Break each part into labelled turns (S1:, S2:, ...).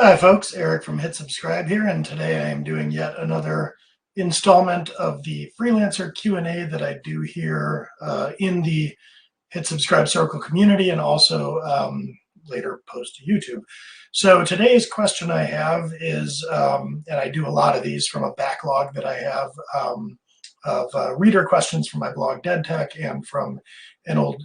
S1: Hi folks, Eric from Hit Subscribe here, and today I am doing yet another installment of the Freelancer Q&A that I do here in the Hit Subscribe Circle community and also later post to YouTube. So today's question I have is, and I do a lot of these from a backlog that I have of reader questions from my blog Dead Tech and from an old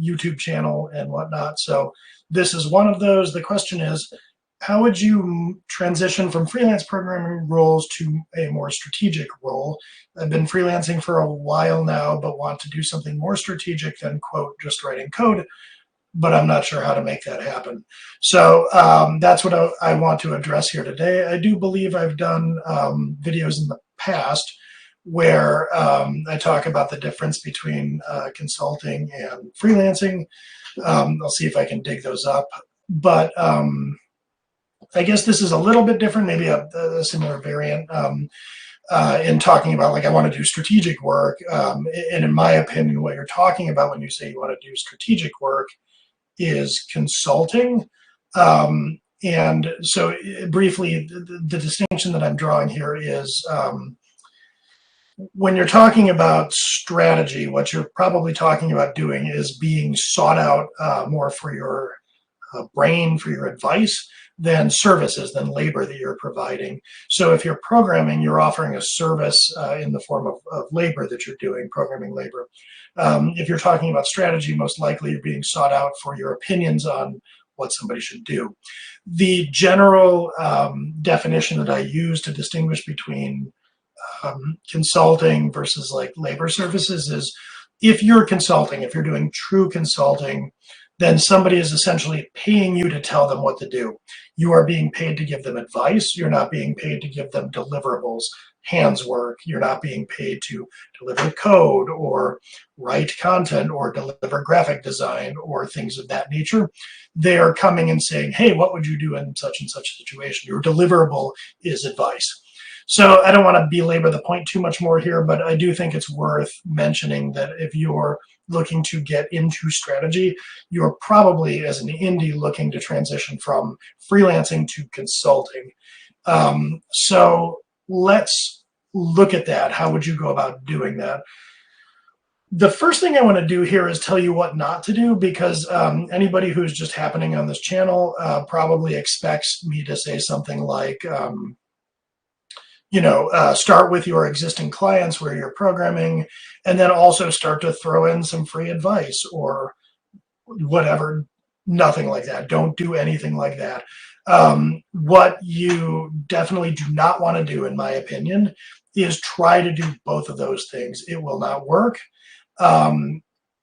S1: YouTube channel and whatnot. So this is one of those. The question is, how would you transition from freelance programming roles to a more strategic role? I've been freelancing for a while now, but want to do something more strategic than, quote, just writing code, but I'm not sure how to make that happen. So that's what I want to address here today. I do believe I've done videos in the past where I talk about the difference between consulting and freelancing. I'll see if I can dig those up. But I guess this is a little bit different, maybe a similar variant in talking about, like, I want to do strategic work. And in my opinion, what you're talking about when you say you want to do strategic work is consulting. And so briefly, the distinction that I'm drawing here is when you're talking about strategy, what you're probably talking about doing is being sought out more for your brain, for your advice, than services, than labor that you're providing. So if you're programming, you're offering a service in the form of labor that you're doing, programming labor. If you're talking about strategy, most likely you're being sought out for your opinions on what somebody should do. The general definition that I use to distinguish between consulting versus like labor services is, if you're consulting, if you're doing true consulting, then somebody is essentially paying you to tell them what to do. You are being paid to give them advice. You're not being paid to give them deliverables, hands work. You're not being paid to deliver code or write content or deliver graphic design or things of that nature. They are coming and saying, hey, what would you do in such and such a situation? Your deliverable is advice. So I don't want to belabor the point too much more here, but I do think it's worth mentioning that if you're looking to get into strategy, you're probably, as an indie, looking to transition from freelancing to consulting. So let's look at that. How would you go about doing that? The first thing I want to do here is tell you what not to do, because anybody who's just happening on this channel probably expects me to say something like, start with your existing clients where you're programming, and then also start to throw in some free advice or whatever. Nothing like that. Don't do anything like that. What you definitely do not want to do, in my opinion, is try to do both of those things. It will not work.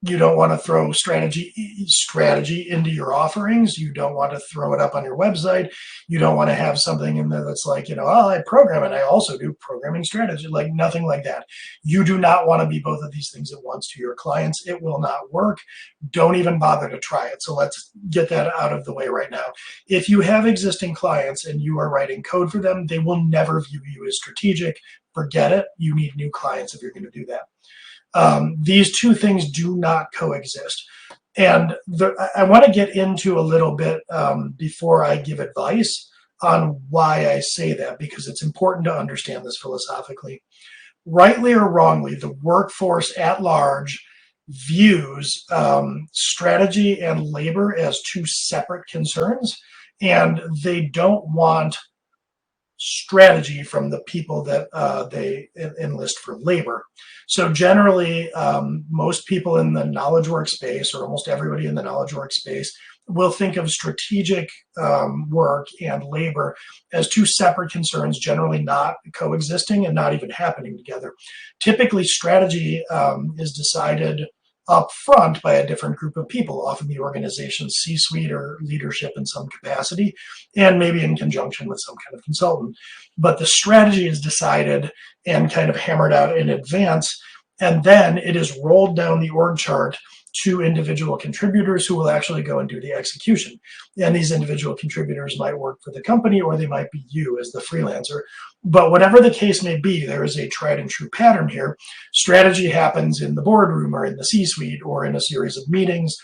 S1: You don't want to throw strategy into your offerings. You don't want to throw it up on your website. You don't want to have something in there that's like, oh, I program and I also do programming strategy. Like, nothing like that. You do not want to be both of these things at once to your clients. It will not work. Don't even bother to try it. So let's get that out of the way right now. If you have existing clients and you are writing code for them, they will never view you as strategic. Forget it. You need new clients if you're going to do that. These two things do not coexist. And I want to get into a little bit before I give advice on why I say that, because it's important to understand this philosophically. Rightly or wrongly, the workforce at large views strategy and labor as two separate concerns, and they don't want strategy from the people that they enlist for labor. So generally, most people in the knowledge work space, or almost everybody in the knowledge work space, will think of strategic work and labor as two separate concerns, generally not coexisting and not even happening together. Typically, strategy is decided up front by a different group of people, often the organization's C-suite or leadership in some capacity, and maybe in conjunction with some kind of consultant. But the strategy is decided and kind of hammered out in advance, and then it is rolled down the org chart to individual contributors who will actually go and do the execution. And these individual contributors might work for the company, or they might be you as the freelancer. But whatever the case may be, there is a tried and true pattern here. Strategy happens in the boardroom or in the C-suite or in a series of meetings,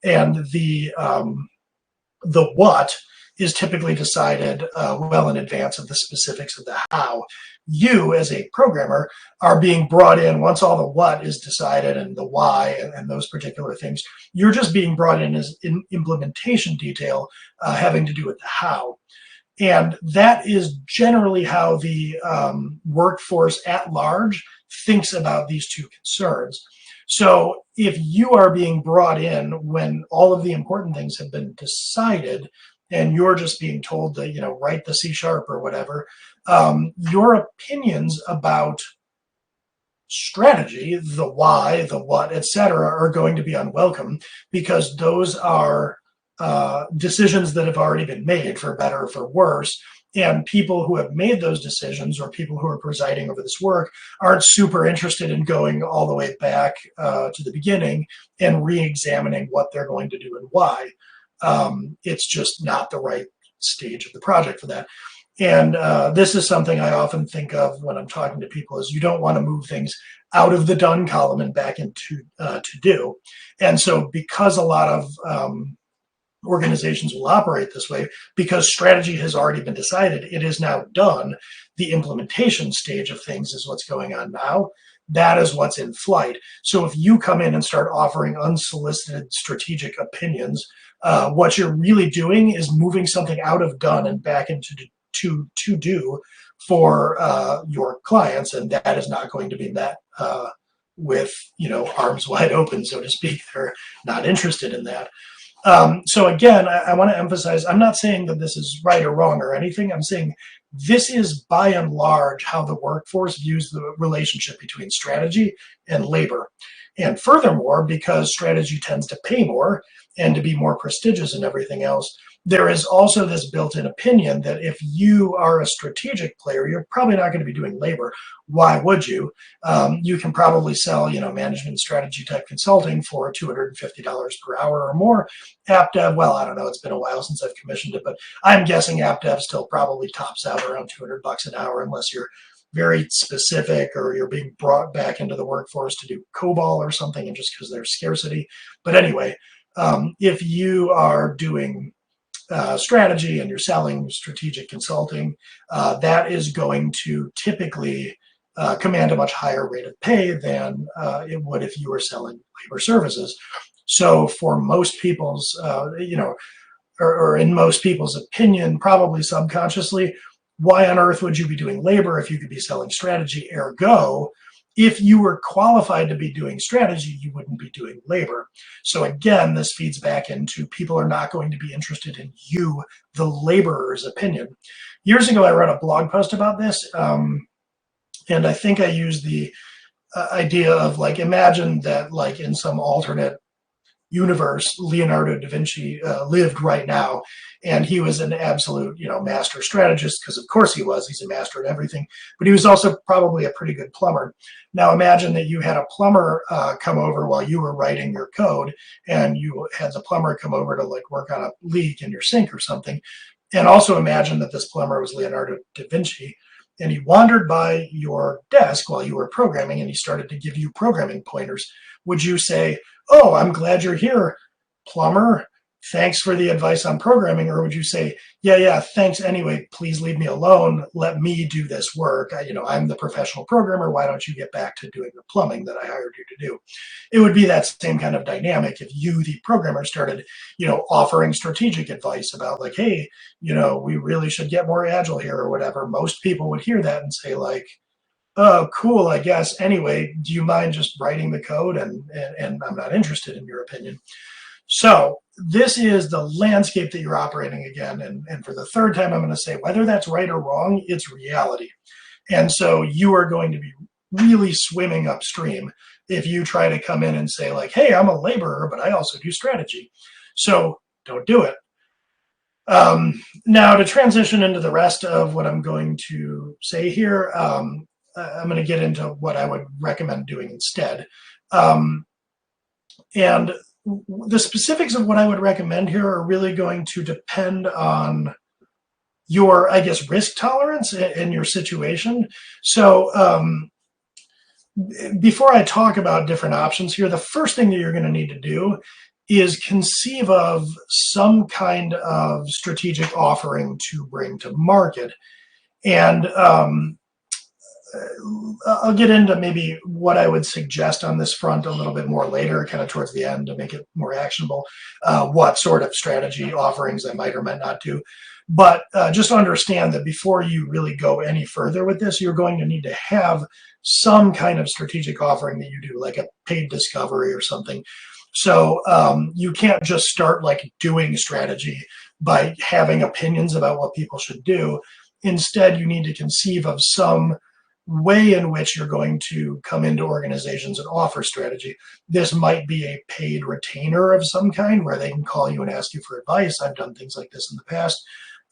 S1: and the what is typically decided well in advance of the specifics of the how. You, as a programmer, are being brought in once all the what is decided and the why and those particular things. You're just being brought in as implementation detail having to do with the how. And that is generally how the workforce at large thinks about these two concerns. So if you are being brought in when all of the important things have been decided and you're just being told to, write the C# or whatever, your opinions about strategy, the why, the what, etc., are going to be unwelcome, because those are decisions that have already been made, for better or for worse. And people who have made those decisions, or people who are presiding over this work, aren't super interested in going all the way back to the beginning and re-examining what they're going to do and why. It's just not the right stage of the project for that. And this is something I often think of when I'm talking to people, is you don't want to move things out of the done column and back into to do. And so because a lot of organizations will operate this way, because strategy has already been decided, it is now done. The implementation stage of things is what's going on now. That is what's in flight. So if you come in and start offering unsolicited strategic opinions, what you're really doing is moving something out of done and back into to do for your clients, and that is not going to be met with arms wide open, so to speak. They're not interested in that. So again, I want to emphasize, I'm not saying that this is right or wrong or anything. I'm saying this is by and large how the workforce views the relationship between strategy and labor. And furthermore, because strategy tends to pay more and to be more prestigious and everything else, there is also this built-in opinion that if you are a strategic player, you're probably not going to be doing labor. Why would you? You can probably sell, management strategy type consulting for $250 per hour or more. App dev, well, I don't know. It's been a while since I've commissioned it, but I'm guessing app dev still probably tops out around $200 an hour, unless you're very specific or you're being brought back into the workforce to do COBOL or something, and just because there's scarcity. But anyway, if you are doing strategy and you're selling strategic consulting, that is going to typically command a much higher rate of pay than it would if you were selling labor services. So for most people's, or in most people's opinion, probably subconsciously, why on earth would you be doing labor if you could be selling strategy? Ergo, if you were qualified to be doing strategy, you wouldn't be doing labor. So again, this feeds back into people are not going to be interested in you, the laborer's opinion. Years ago, I wrote a blog post about this, and I think I used the idea of, imagine that, in some alternate universe, Leonardo da Vinci lived right now, and he was an absolute, master strategist, because of course he was. He's a master at everything, but he was also probably a pretty good plumber. Now imagine that you had a plumber come over while you were writing your code, and you had the plumber come over to work on a leak in your sink or something. And also imagine that this plumber was Leonardo da Vinci, and he wandered by your desk while you were programming, and he started to give you programming pointers. Would you say, "Oh, I'm glad you're here, plumber. Thanks for the advice on programming"? Or would you say, yeah, thanks anyway, please leave me alone, let me do this work. I'm the professional programmer, why don't you get back to doing the plumbing that I hired you to do? It would be that same kind of dynamic if you, the programmer, started, offering strategic advice about hey, we really should get more agile here or whatever. Most people would hear that and say oh, cool, I guess. Anyway, do you mind just writing the code? And I'm not interested in your opinion. So this is the landscape that you're operating again. And for the third time, I'm going to say, whether that's right or wrong, it's reality. And so you are going to be really swimming upstream if you try to come in and say hey, I'm a laborer, but I also do strategy. So don't do it. Now to transition into the rest of what I'm going to say here, I'm going to get into what I would recommend doing instead. And the specifics of what I would recommend here are really going to depend on your, risk tolerance and your situation. So before I talk about different options here, the first thing that you're going to need to do is conceive of some kind of strategic offering to bring to market. And I'll get into maybe what I would suggest on this front a little bit more later, kind of towards the end, to make it more actionable, what sort of strategy offerings I might or might not do. But just understand that before you really go any further with this, you're going to need to have some kind of strategic offering that you do, like a paid discovery or something. So you can't just start like doing strategy by having opinions about what people should do. Instead, you need to conceive of some way in which you're going to come into organizations and offer strategy. This might be a paid retainer of some kind where they can call you and ask you for advice. I've done things like this in the past.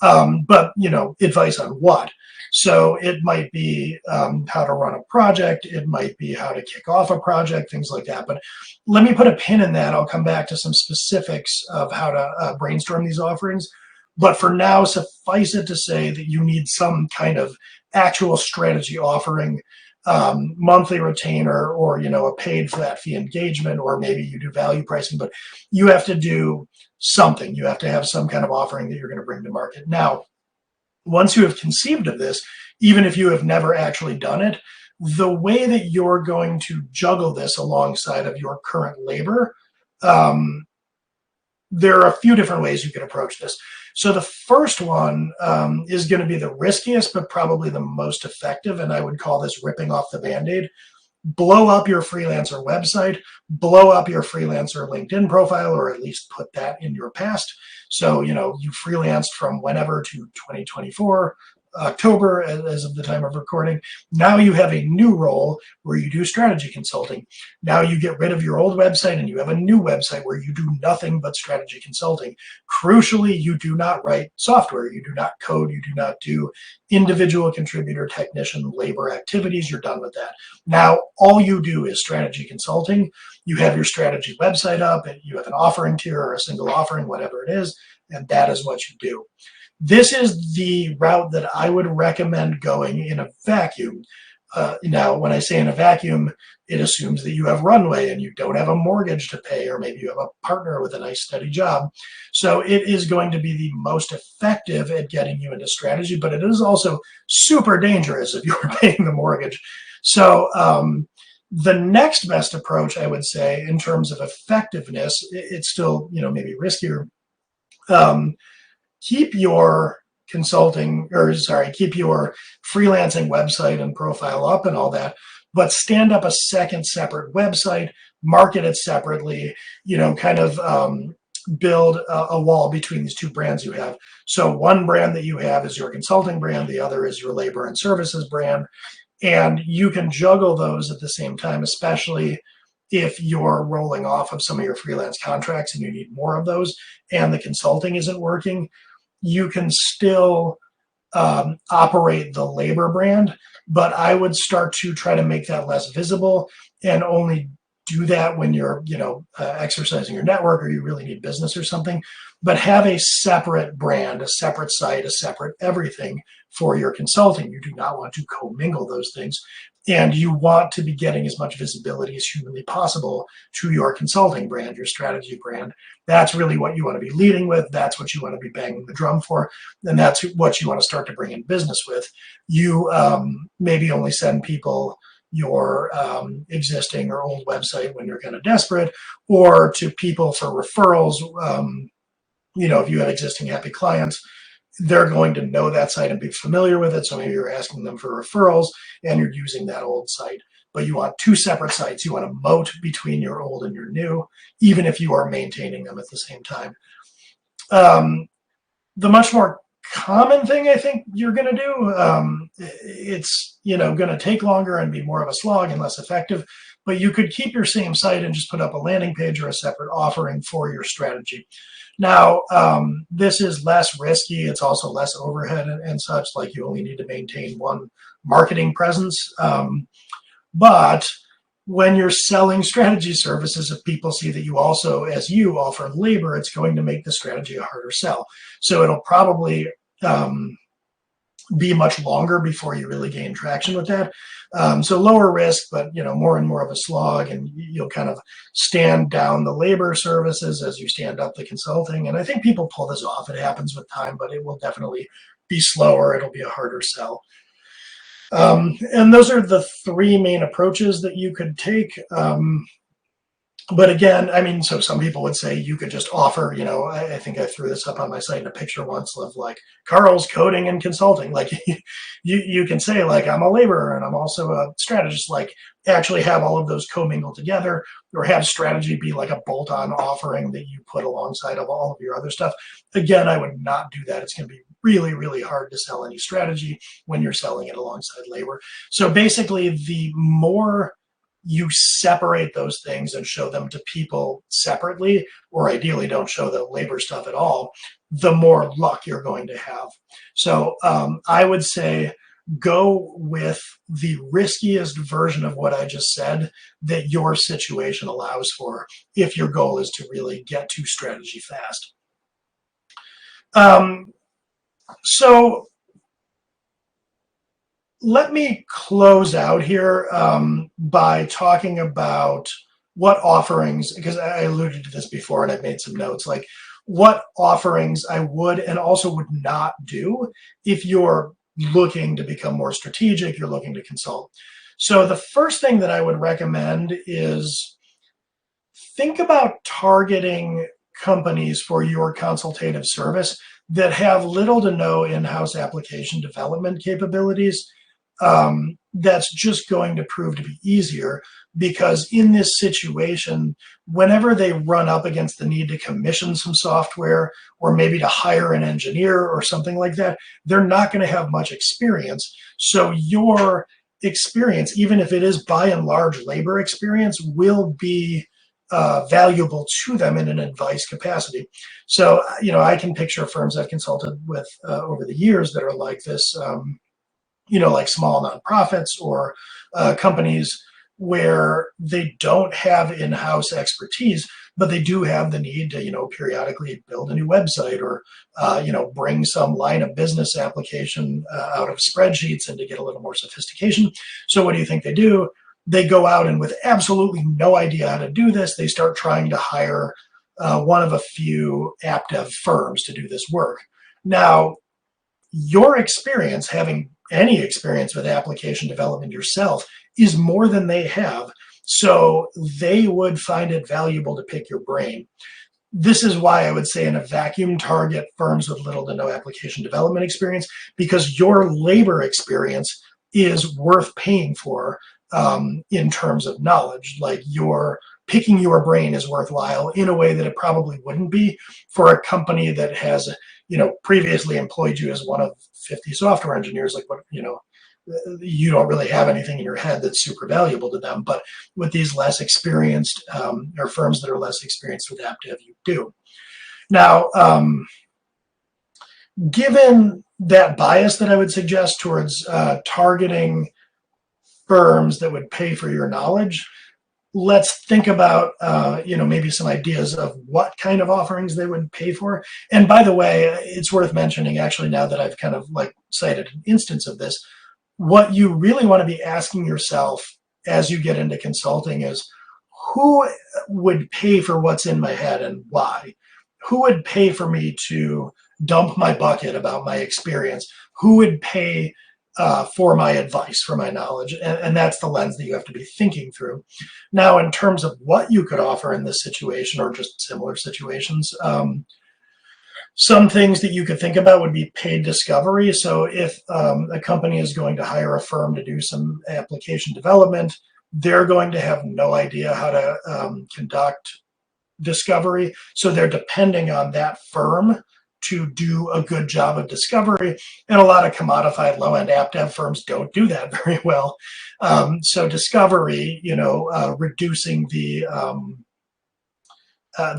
S1: But, advice on what? So it might be how to run a project. It might be how to kick off a project, things like that. But let me put a pin in that. I'll come back to some specifics of how to brainstorm these offerings. But for now, suffice it to say that you need some kind of actual strategy offering, monthly retainer, or a paid flat fee engagement, or maybe you do value pricing, but you have to do something. You have to have some kind of offering that you're going to bring to market. Now, once you have conceived of this, even if you have never actually done it, the way that you're going to juggle this alongside of your current labor, there are a few different ways you can approach this. So the first one is going to be the riskiest, but probably the most effective, and I would call this ripping off the Band-Aid. Blow up your freelancer website, blow up your freelancer LinkedIn profile, or at least put that in your past. So, you freelanced from whenever to 2024, October, as of the time of recording. Now you have a new role where you do strategy consulting. Now you get rid of your old website and you have a new website where you do nothing but strategy consulting. Crucially, you do not write software. You do not code. You do not do individual contributor, technician, labor activities. You're done with that. Now, all you do is strategy consulting. You have your strategy website up, and you have an offering tier or a single offering, whatever it is, and that is what you do. This is the route that I would recommend going in a vacuum. Now, when I say in a vacuum, it assumes that you have runway and you don't have a mortgage to pay, or maybe you have a partner with a nice steady job. So it is going to be the most effective at getting you into strategy, but it is also super dangerous if you're paying the mortgage. So the next best approach, I would say, in terms of effectiveness, it's still, maybe riskier. Keep your keep your freelancing website and profile up and all that, but stand up a second separate website, market it separately, build a wall between these two brands you have. So one brand that you have is your consulting brand, the other is your labor and services brand, and you can juggle those at the same time, especially if you're rolling off of some of your freelance contracts and you need more of those and the consulting isn't working. You can still operate the labor brand, but I would start to try to make that less visible and only do that when you're, exercising your network or you really need business or something. But have a separate brand, a separate site, a separate everything for your consulting. You do not want to commingle those things. And you want to be getting as much visibility as humanly possible to your consulting brand, your strategy brand. That's really what you want to be leading with. That's what you want to be banging the drum for. And that's what you want to start to bring in business with. You maybe only send people your existing or old website when you're kind of desperate, or to people for referrals. If you have existing happy clients, they're going to know that site and be familiar with it. So maybe you're asking them for referrals and you're using that old site. But you want two separate sites. You want a moat between your old and your new, even if you are maintaining them at the same time. The much more common thing I think you're going to do, it's going to take longer and be more of a slog and less effective, but you could keep your same site and just put up a landing page or a separate offering for your strategy. Now, this is less risky. It's also less overhead and such, like you only need to maintain one marketing presence. But when you're selling strategy services, if people see that you also, as you, offer labor, it's going to make the strategy a harder sell. So it'll probably be much longer before you really gain traction with that. So lower risk, but more and more of a slog, and you'll kind of stand down the labor services as you stand up the consulting. And I think people pull this off. It happens with time, but it will definitely be slower. It'll be a harder sell. And those are the three main approaches that you could take. But again, I mean, so some people would say you could just offer, I think I threw this up on my site in a picture once of like Carl's coding and consulting. Like you can say like, I'm a laborer and I'm also a strategist, like actually have all of those commingled together, or have strategy be like a bolt-on offering that you put alongside of all of your other stuff. Again, I would not do that. It's going to be really, really hard to sell any strategy when you're selling it alongside labor. So basically, the more you separate those things and show them to people separately, or ideally don't show the labor stuff at all, the more luck you're going to have. So I would say go with the riskiest version of what I just said that your situation allows for, if your goal is to really get to strategy fast. So let me close out here by talking about what offerings, because I alluded to this before and I've made some notes, like what offerings I would and also would not do if you're looking to become more strategic, you're looking to consult. So the first thing that I would recommend is think about targeting companies for your consultative service that have little to no in-house application development capabilities. That's just going to prove to be easier, because in this situation, whenever they run up against the need to commission some software or maybe to hire an engineer or something like that, they're not going to have much experience. So your experience, even if it is by and large labor experience, will be valuable to them in an advice capacity. So, I can picture firms I've consulted with over the years that are like this, like small nonprofits or companies where they don't have in-house expertise, but they do have the need to, periodically build a new website or, bring some line of business application out of spreadsheets and to get a little more sophistication. So what do you think they do? They go out and with absolutely no idea how to do this, they start trying to hire one of a few app dev firms to do this work. Now, your experience, having any experience with application development yourself, is more than they have. So they would find it valuable to pick your brain. This is why I would say in a vacuum, target firms with little to no application development experience, because your labor experience is worth paying for in terms of knowledge. Like your picking your brain is worthwhile in a way that it probably wouldn't be for a company that has, previously employed you as one of 50 software engineers. Like what, you don't really have anything in your head that's super valuable to them. But with these less experienced or firms that are less experienced with app dev, you do. Now, given that bias that I would suggest towards targeting firms that would pay for your knowledge, let's think about, maybe some ideas of what kind of offerings they would pay for. And by the way, it's worth mentioning, actually, now that I've kind of like cited an instance of this, what you really want to be asking yourself as you get into consulting is, who would pay for what's in my head and why? Who would pay for me to dump my bucket about my experience? Who would pay for my advice, for my knowledge? And that's the lens that you have to be thinking through. Now, in terms of what you could offer in this situation or just similar situations, some things that you could think about would be paid discovery. So if a company is going to hire a firm to do some application development, they're going to have no idea how to conduct discovery. So they're depending on that firm to do a good job of discovery. And a lot of commodified low-end app dev firms don't do that very well. So discovery, reducing the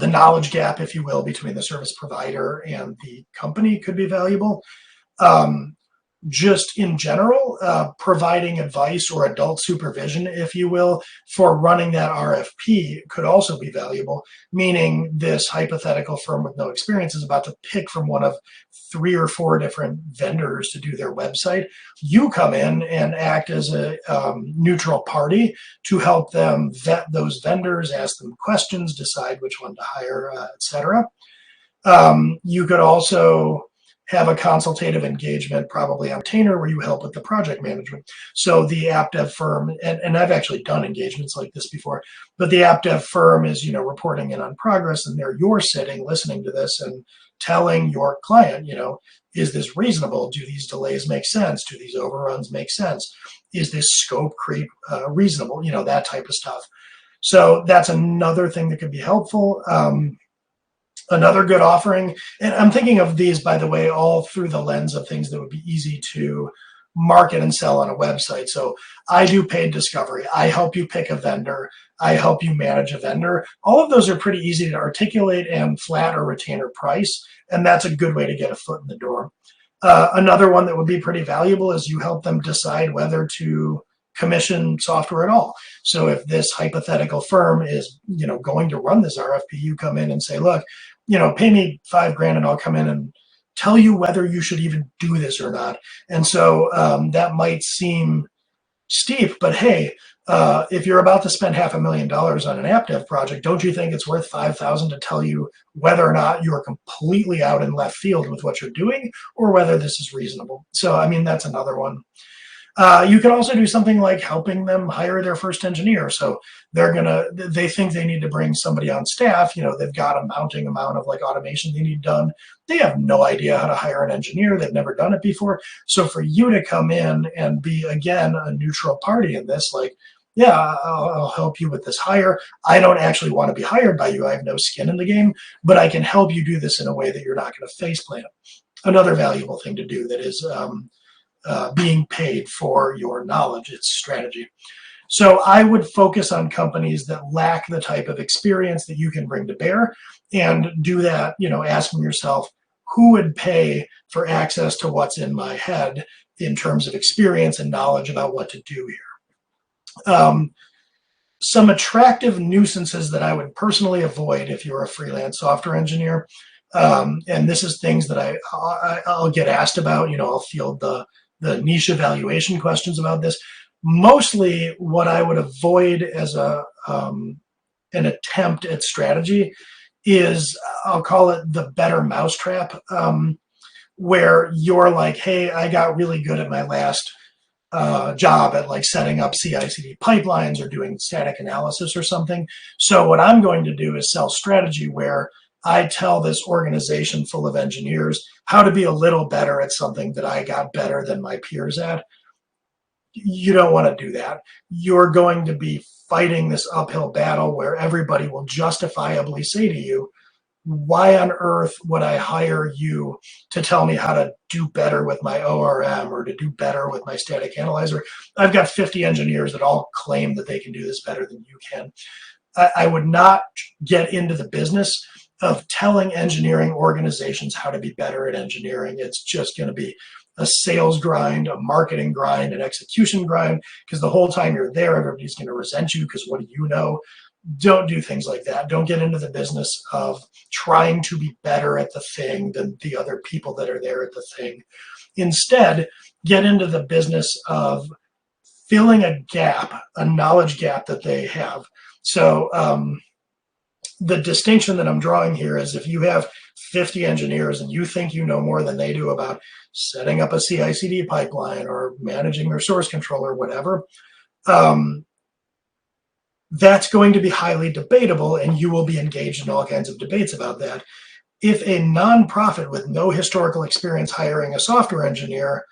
S1: knowledge gap, if you will, between the service provider and the company could be valuable. just in general, providing advice or adult supervision, if you will, for running that RFP could also be valuable, meaning this hypothetical firm with no experience is about to pick from one of 3 or 4 different vendors to do their website. You come in and act as a neutral party to help them vet those vendors, ask them questions, decide which one to hire, etc. You could also have a consultative engagement, probably on retainer, where you help with the project management. So the app dev firm, and I've actually done engagements like this before, but the app dev firm is, reporting in on progress, and there you're sitting, listening to this and telling your client, is this reasonable? Do these delays make sense? Do these overruns make sense? Is this scope creep reasonable? That type of stuff. So that's another thing that could be helpful. Another good offering, and I'm thinking of these, by the way, all through the lens of things that would be easy to market and sell on a website. So I do paid discovery. I help you pick a vendor. I help you manage a vendor. All of those are pretty easy to articulate and flat or retainer price, and that's a good way to get a foot in the door. Another one that would be pretty valuable is you help them decide whether to commission software at all. So if this hypothetical firm is, going to run this RFP, you come in and say, look, pay me $5,000 and I'll come in and tell you whether you should even do this or not. And so that might seem steep, but hey, if you're about to spend $500,000 on an app dev project, don't you think it's worth $5,000 to tell you whether or not you're completely out in left field with what you're doing, or whether this is reasonable? So, that's another one. You can also do something like helping them hire their first engineer. So they think they need to bring somebody on staff. They've got a mounting amount of automation they need done. They have no idea how to hire an engineer. They've never done it before. So for you to come in and be, again, a neutral party in this, yeah, I'll help you with this hire. I don't actually want to be hired by you. I have no skin in the game, but I can help you do this in a way that you're not going to faceplant. Another valuable thing to do that is being paid for your knowledge, its strategy. So I would focus on companies that lack the type of experience that you can bring to bear, and do that, asking yourself, who would pay for access to what's in my head in terms of experience and knowledge about what to do here. Some attractive nuisances that I would personally avoid if you're a freelance software engineer, and this is things that I'll get asked about, I'll field the niche evaluation questions about this. Mostly what I would avoid as an attempt at strategy is, I'll call it the better mousetrap, where you're like, hey, I got really good at my last job at setting up CI/CD pipelines or doing static analysis or something. So what I'm going to do is sell strategy, where I tell this organization full of engineers how to be a little better at something that I got better than my peers at. You don't want to do that. You're going to be fighting this uphill battle where everybody will justifiably say to you, why on earth would I hire you to tell me how to do better with my ORM or to do better with my static analyzer? I've got 50 engineers that all claim that they can do this better than you can. I would not get into the business of telling engineering organizations how to be better at engineering. It's just going to be a sales grind, a marketing grind, an execution grind, because the whole time you're there, everybody's going to resent you because what do you know? Don't do things like that. Don't get into the business of trying to be better at the thing than the other people that are there at the thing. Instead, get into the business of filling a gap, a knowledge gap that they have. So the distinction that I'm drawing here is, if you have 50 engineers and you think you know more than they do about setting up a CI/CD pipeline or managing their source control or whatever, that's going to be highly debatable, and you will be engaged in all kinds of debates about that. If a nonprofit with no historical experience hiring a software engineer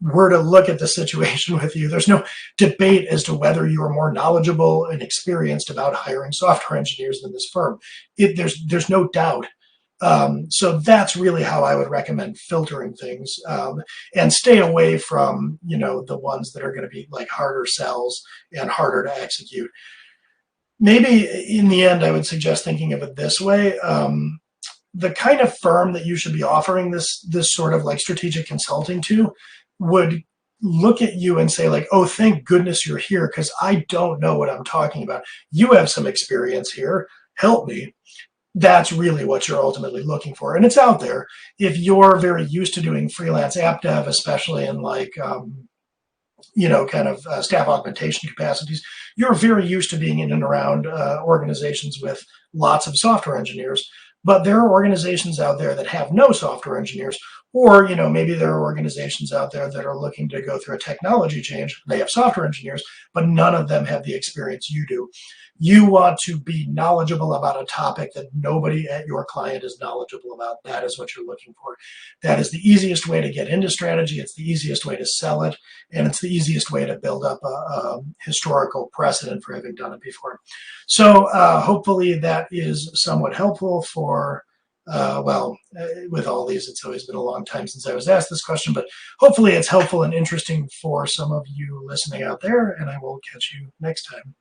S1: were to look at the situation with you, there's no debate as to whether you are more knowledgeable and experienced about hiring software engineers than this firm. There's no doubt. So that's really how I would recommend filtering things, and stay away from, the ones that are going to be harder sells and harder to execute. Maybe in the end, I would suggest thinking of it this way. the kind of firm that you should be offering this sort of like strategic consulting to would look at you and say like, oh, thank goodness you're here, because I don't know what I'm talking about. You have some experience here. Help me. That's really what you're ultimately looking for. And it's out there. If you're very used to doing freelance app dev, especially in like, kind of staff augmentation capacities, you're very used to being in and around organizations with lots of software engineers. But there are organizations out there that have no software engineers, or maybe there are organizations out there that are looking to go through a technology change. They have software engineers, but none of them have the experience you do. You want to be knowledgeable about a topic that nobody at your client is knowledgeable about. That is what you're looking for. That is the easiest way to get into strategy. It's the easiest way to sell it, and it's the easiest way to build up a historical precedent for having done it before. So hopefully that is somewhat helpful for, with all these, it's always been a long time since I was asked this question, but hopefully it's helpful and interesting for some of you listening out there, and I will catch you next time.